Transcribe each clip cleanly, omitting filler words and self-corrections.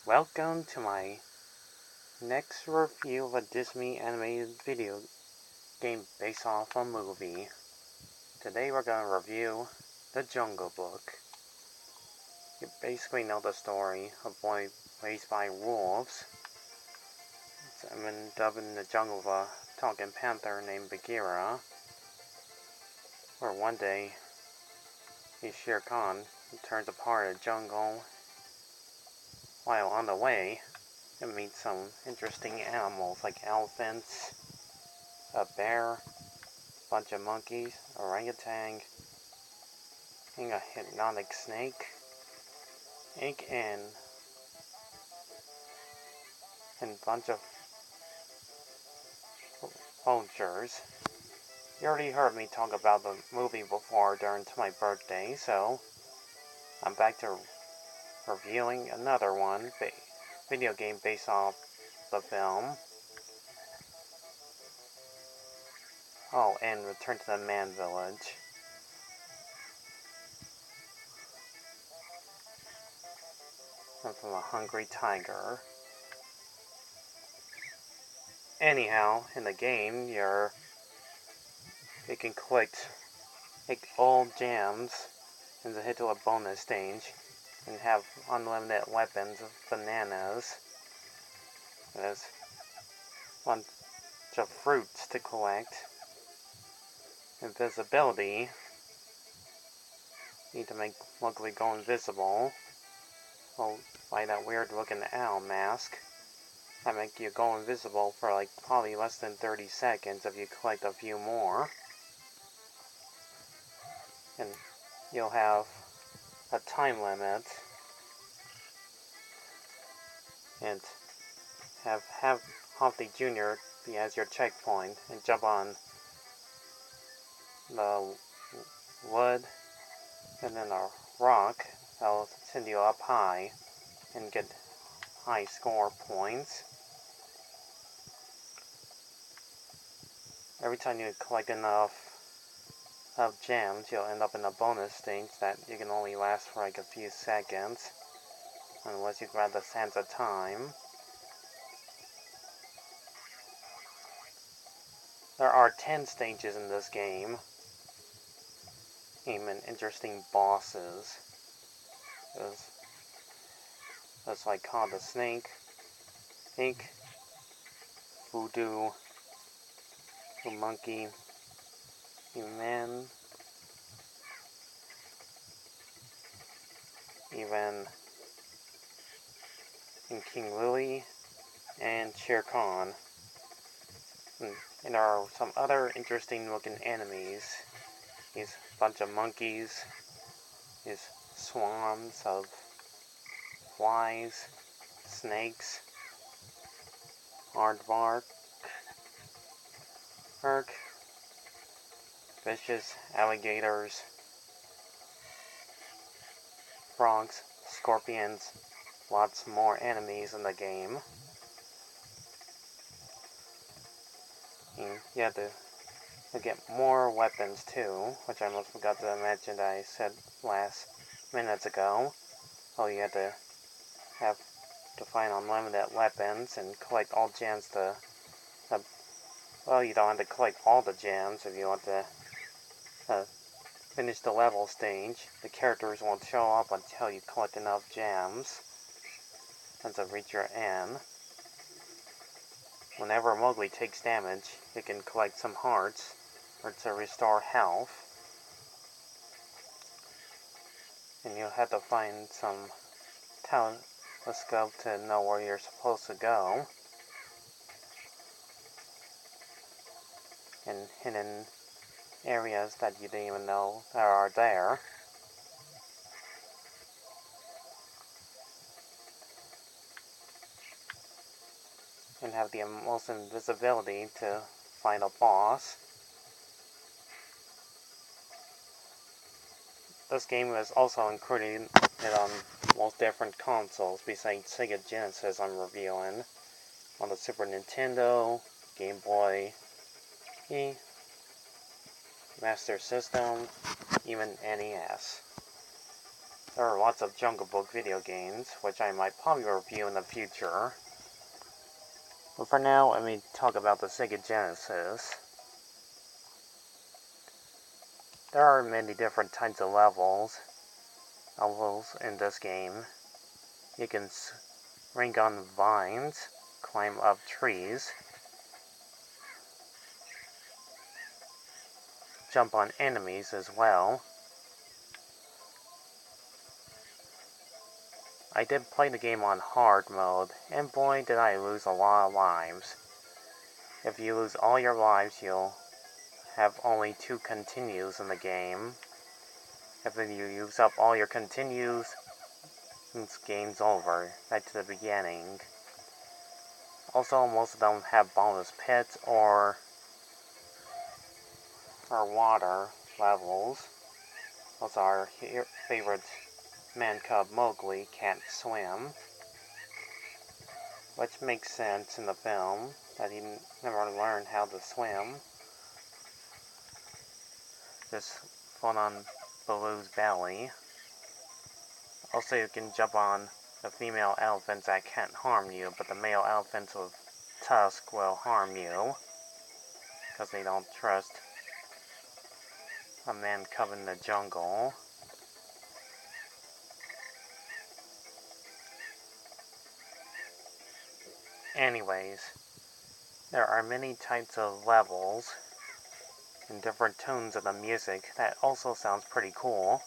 Welcome to my next review of a Disney animated video game based off a movie. Today we're going to review The Jungle Book. You basically know the story of a boy raised by wolves. I'm dubbed in the jungle of a talking panther named Bagheera. Where one day, he's Shere Khan, who turns apart a jungle. While on the way, you meet some interesting animals like elephants, a bear, bunch of monkeys, orangutan, and a hypnotic snake, and bunch of vultures. You already heard me talk about the movie before during my birthday, so I'm back to reviewing another one, video game based off the film. Oh, and Return to the Man Village. I'm from a hungry tiger. Anyhow, in the game, you can collect old gems and head to a bonus stage and have unlimited weapons, bananas. There's a bunch of fruits to collect. Invisibility. Need to make mowgli go invisible. Well, by that weird looking owl mask. That make you go invisible for probably less than 30 seconds if you collect a few more. And you'll have a time limit. And have Hathi Jr. be as your checkpoint and jump on the wood and then a rock that'll send you up high and get high score points. Every time you collect enough of gems, you'll end up in a bonus stage that you can only last for a few seconds unless you grab the sands of time. There are 10 stages in this game, and interesting bosses. There's called the snake, voodoo, the monkey, the man, even in King Louie, and Shere Khan. And there are some other interesting looking enemies. These bunch of monkeys, these swarms of flies, snakes, aardvark, vicious alligators, frogs, scorpions, lots more enemies in the game. And you have to get more weapons too, which I almost forgot to mention that I said last minutes ago. Oh, you have to find unlimited weapons and collect all gems well, you don't have to collect all the gems if you want to finish the level stage. The characters won't show up until you collect enough gems to reach your end. Whenever Mowgli takes damage, you can collect some hearts or to restore health. And you'll have to find some telescope to know where you're supposed to go. And hidden areas that you didn't even know are there. And have the most invisibility to find a boss. This game is also included on most different consoles besides Sega Genesis I'm reviewing. On the Super Nintendo, Game Boy, Master System, even NES. There are lots of Jungle Book video games, which I might probably review in the future. But for now, let me talk about the Sega Genesis. There are many different types of levels in this game. You can swing on vines, climb up trees, jump on enemies as well. I did play the game on hard mode, and boy did I lose a lot of lives. If you lose all your lives, you'll have only 2 continues in the game. If you use up all your continues, this game's over, right to the beginning. Also, most of them have bonus pits or water levels. Also, our favorite man cub Mowgli can't swim, which makes sense in the film, that he never learned how to swim. Just float on Baloo's belly. Also, you can jump on the female elephants that can't harm you, but the male elephants with tusks will harm you, because they don't trust a man cub in the jungle. Anyways, there are many types of levels and different tones of the music that also sounds pretty cool.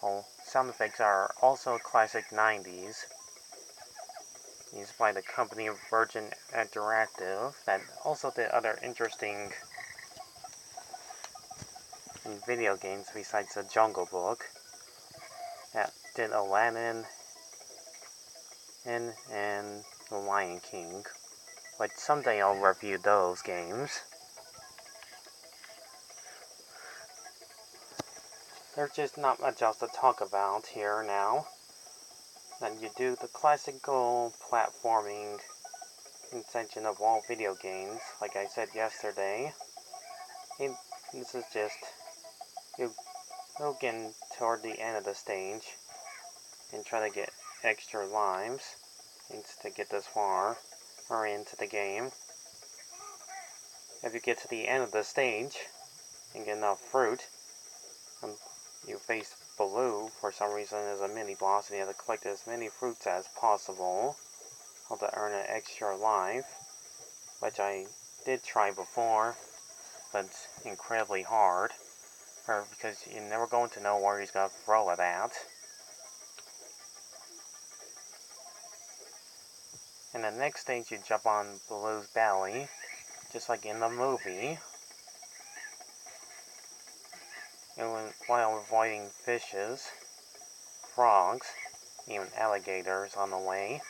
Well, sound effects are also classic 90s, used by the company Virgin Interactive, that also did other interesting video games besides the Jungle Book, that did Aladdin and The Lion King, but someday I'll review those games. There's just not much else to talk about here now. Then you do the classical platforming extension of all video games, like I said yesterday. And this is just, you go in toward the end of the stage and try to get extra lives to get this far or into the game. If you get to the end of the stage and get enough fruit, you face Baloo for some reason as a mini boss, and you have to collect as many fruits as possible to earn an extra life, which I did try before, but it's incredibly hard, because you're never going to know where he's going to throw it at. In the next stage, you jump on Baloo's belly, just like in the movie, and while avoiding fishes, frogs, even alligators on the way.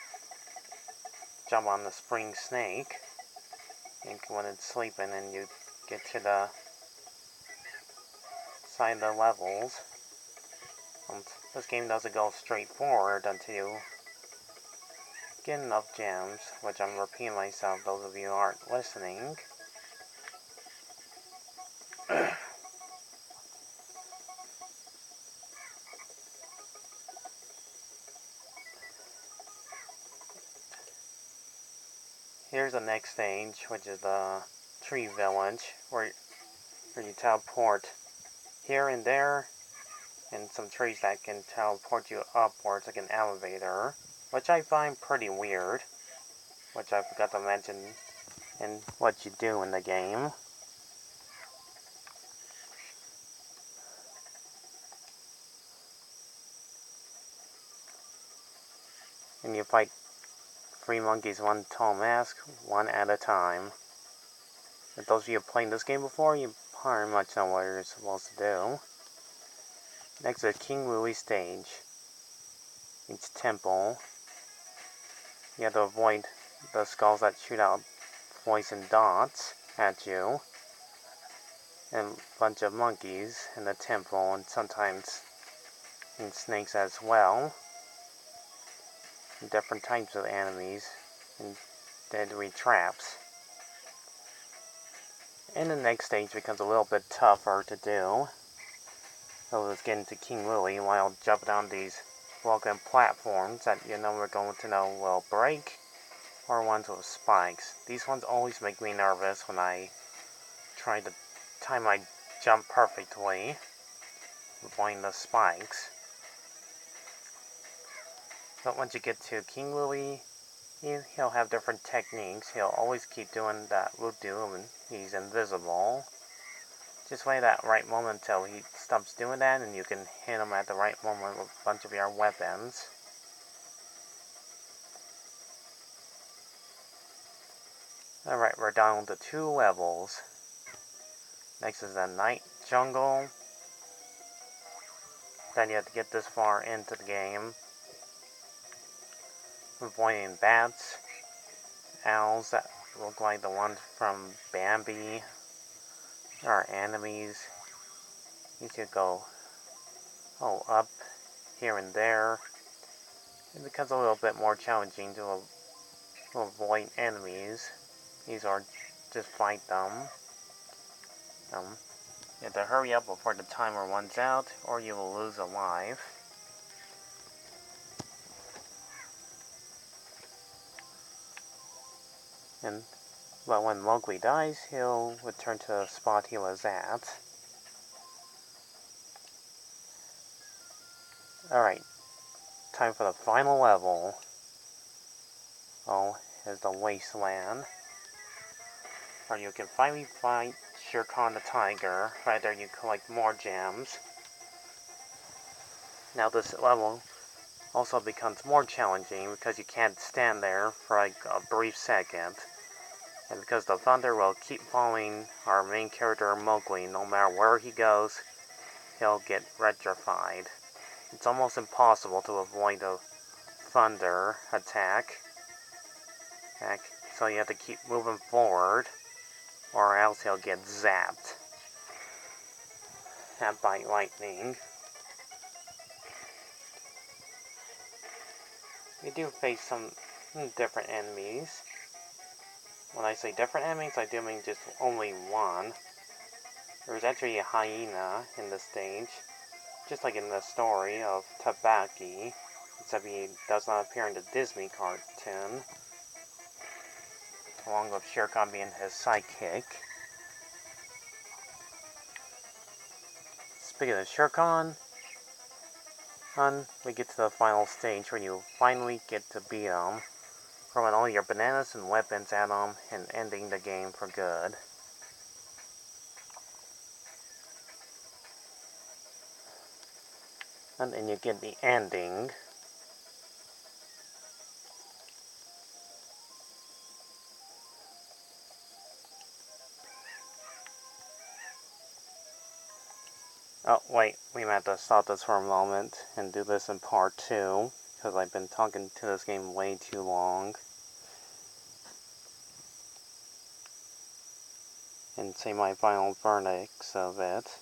Jump on the spring snake, and when it's sleeping, and you get to the side of the levels. This game doesn't go straight forward until you get enough gems, which I'm repeating myself, those of you who aren't listening. Here's the next stage, which is the tree village, where you teleport here and there, and some trees that can teleport you upwards like an elevator, which I find pretty weird, which I forgot to mention in what you do in the game. And you fight 3 monkeys, 1 tall mask, one at a time. If those of you have played this game before, you pretty much know what you're supposed to do. Next is King Louie stage. Each temple, you have to avoid the skulls that shoot out poison dots at you, and a bunch of monkeys in the temple, and sometimes snakes as well, and different types of enemies, and deadly traps. And the next stage becomes a little bit tougher to do. So let's get into King Louie while jumping on these broken platforms that we're going to know will break, or ones with spikes. These ones always make me nervous when I try to time my jump perfectly, avoiding the spikes. But once you get to King Louie, he'll have different techniques. He'll always keep doing that voodoo when he's invisible. Just wait that right moment until he stops doing that, and you can hit him at the right moment with a bunch of your weapons. Alright, we're down to 2 levels. Next is the night jungle. Then you have to get this far into the game, avoiding bats, owls that look like the ones from Bambi, our enemies. You should go up here and there. It becomes a little bit more challenging to avoid enemies. These are just fight them. You have to hurry up before the timer runs out, or you will lose a life. But when Mowgli dies, he'll return to the spot he was at. Alright, time for the final level. Here's the wasteland, where you can finally fight Shere Khan the tiger. Right there you collect more gems. Now this level also becomes more challenging because you can't stand there for like a brief second. And because the thunder will keep following our main character Mowgli, no matter where he goes, he'll get electrified. It's almost impossible to avoid the thunder attack. So you have to keep moving forward, or else he'll get zapped by lightning. You do face some different enemies. When I say different enemies, I do mean just only one. There's actually a hyena in this stage, just like in the story of Tabaki, except he does not appear in the Disney cartoon, along with Shere Khan being his sidekick. Speaking of Shere Khan, we get to the final stage where you finally get to beat him, throwing all your bananas and weapons at him and ending the game for good. And then you get the ending. Oh, wait, we might have to stop this for a moment and do this in part 2, because I've been talking to this game way too long. And say my final verdicts of it.